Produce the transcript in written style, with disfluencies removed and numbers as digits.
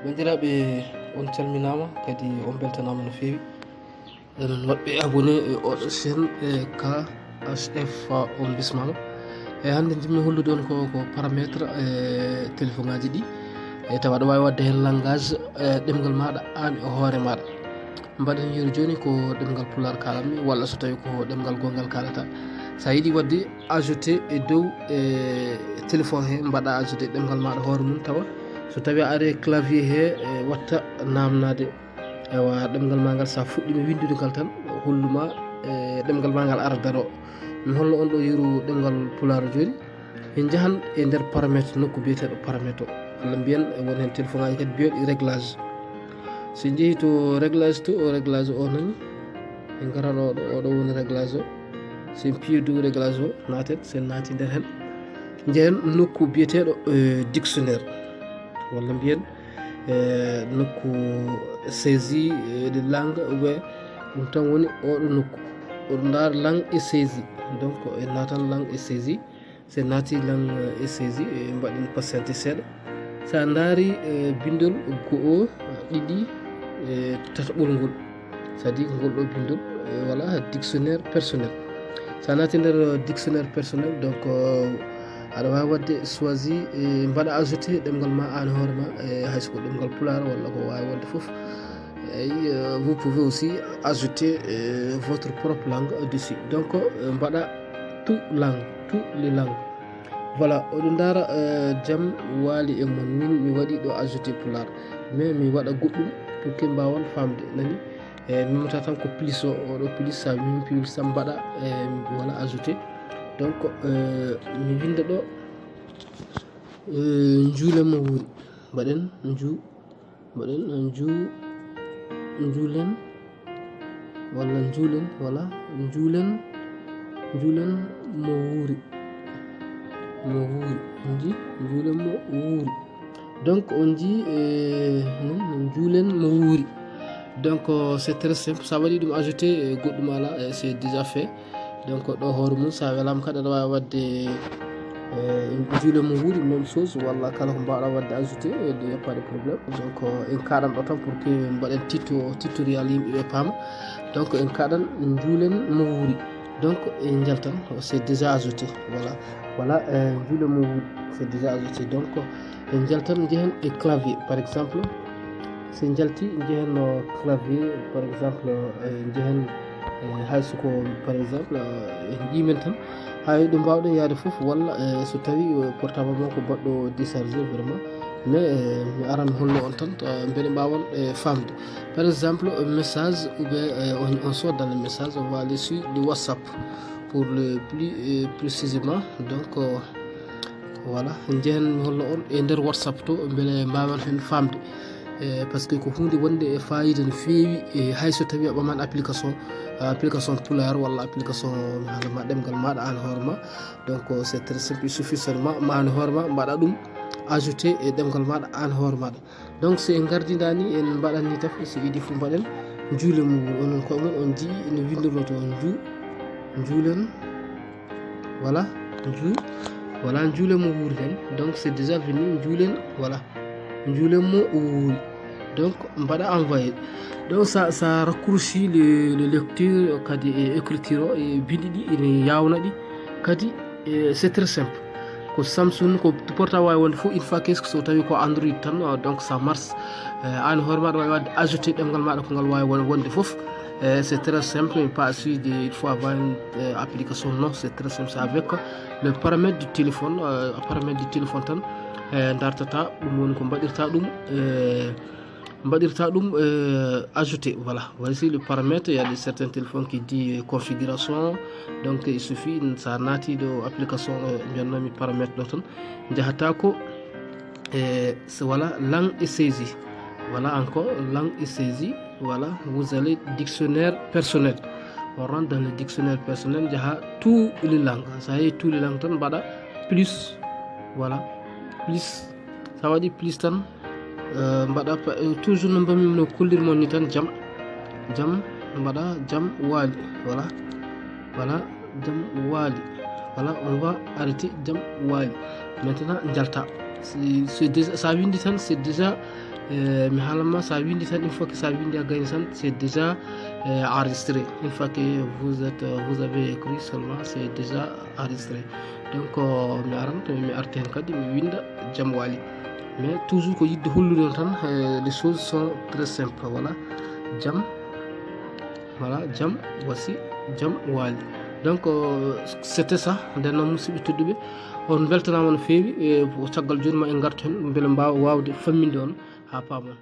bandiraɓe on calminama kadi on beltanama no fewi eɗen waɗɓe abonné e oɗo chaîne KHF on bismama hande jimmi hollude on ko paramètre téléphone ngaji ɗi tawa aɗa wawi wadde hen langage ɗemgal maɗa an e hoore maɗa. mbaɗen yiru joni ko ɗemgal pular kalatmi walla so tawi ko ɗemgal gongal kalata. sa yiiɗi wadde ajouté e dow téléphone he mbaɗa ajouté ɗemgal maɗa hoore mum tawa so tawi a ari clavier he watta namnade ewa ɗemgal ma ngal sa fuɗɗima windude ngal tan holluma ɗemgal ma ngal ara daro. mi hollo on ɗo yiru ɗemgal pular joni en jahan e nder paramètre nokku biyeteɗo paramètre o walla mbiyen won hen téléphone ngaji kadi mbiyeɗo réglage. so jeehi to réglage to o réglage o nani en garan oɗo woni réglage o sen piyi dow réglage o naten sen naati nder hen jehen nokku biyeteɗo dictionnaire walla mbiyen nokku saisie de langue ou ɗum tan woni oɗo nokku oɗo daara langue et saisie. donc en natan langue et saisie sen naati langue et saisie mbaɗen patienté seeɗa sa daari bindol go'o ɗiɗi tataɓol ngol c'est à dire ngol ɗo bindol voilà dictionnaire personnel. sa naati nder dictionnaire personnel donc aɗa wawi wadde choisi mbaɗa ajouté ɗemgal ma an hoorema hayso ko ɗemgal pular walla ko wawi wonde foof. vous pouvez aussi ajouter votre propre langue dessus. donc mbaɗa tout les langues voilà. oɗo daara jaam waali e mon min mi waɗi ɗo ajouté pular mais mi waɗa goɗɗum pour que mbawon famde nani mimata tan ko plus o oɗo plus sa min plus sam mbaɗa voilà ajouté. donc mi winda ɗo juulenmo wuuri mbaɗen juulen walla juulen voilà juulen mo wuuri on ji juulen mo wuuri. donc on ji juulen mo wuuri. donc c'est très simple sa waɗi ɗum ajouté goɗɗum ala c'est déjà fait. donc ɗo hoore mum sa welama kadi aɗa wawi wadde juulen mo wuuri même chose walla kala ko mbawɗa wadde ajouté y a pas de problème. donc en kaɗan ɗo tan pour que mbaɗen tutorial yimɓeɓe paama. donc en kaɗan juulen mo wuuri donc en jaltan c'est déjà ajouté voilà juulen mo wuuri c'est déjà ajouté. donc en jaltan jehen e clavier par exemple sen jalti jehen clavier par exemple jehen hayso ko par exemple en ƴimen tan hay ɗo mbawɗen yaade foof walla so tawi portable mo ko baɗɗo déchargé vraiment mais mi aran mi hollo on tan beele mbawon famde. par exemple message ou bien on sort dans le message on va aller sur le WhatsApp pour le plus précisément. donc voilà jehen mi hollo on e nder WhatsApp to beele mbawan hen famde par ce que ko hunde wonde e fayida no fewi hayso tawi a ɓaman application pular walla application haalama ɗemgal maɗa an hoorema. donc c'est très simple, il suffit seulement ma an hoorema mbaɗa ɗum ajouté e ɗemgal maɗa an hoore maɗa. donc so en gardidani en mbaɗanni taf so iidi fo mbaɗen juule mo wuuri onon koye mon on jii no windorno to juulen voilà juulen mo wuuri tan. donc c'est déjà fini juulen voilà juulen mo wuuri. donc mbaɗa envoyé. donc sa raccourci le lecture kadi e écriture o e bindi ɗi ene yawna ɗi kadi c'est très simple. ko Samsung ko portable wawi wonde fof une fois qu'est ce que so tawi ko Android tan donc ça marche an hoore maɗa wawi wadde ajouté ɗemgal maɗa ko ngal wawi wonde foof. c'est très simple, pas sûr il faut avoir une application. non, c'est très simple, c'est avec le paramètre du téléphone tan dartata ɗum woni ko mbaɗirta ɗum ajouté. voilà, voici le paramètre. il y a de certains téléphones qui dit configuration. donc il suffit sa naati ɗo application mbiyannomi paramètre ɗo tan jahata ko voilà langue et saisie. voilà encore langue et saisie. voilà, vous allez dictionnaire personnel, on rentre dans le dictionnaire personnel jaha tous les langues. ça y est tous les langues tan mbaɗa plus. voilà plus sa waɗi plus tan mbaɗa toujours no mbamimi no kollirmon ni tan jam mbaɗa jam waali. voilà jam waali. voilà, on va arrêter jam waali. maintenant jalta c'est déjà, ça windi tan c'est déjà mi haalanma sa windi tan une fois que sa windi a gagné tan c'est déjà enregistré. Une fois que vous avez écrit seulement c'est déjà enregistré. Donc mi aran mi arti hen kadi mi winda Jam Wali, mais toujours ko yidde hollude tan les choses sont très simples. Voilà, Jam, voilà, Jam, voici Jam Wali. Donc c'était ça. nden noon musidɓe tedduɓe on beltanama no feewi e caggal joni ma en gartu hen beele mbawa wawde famminde on ha pamon.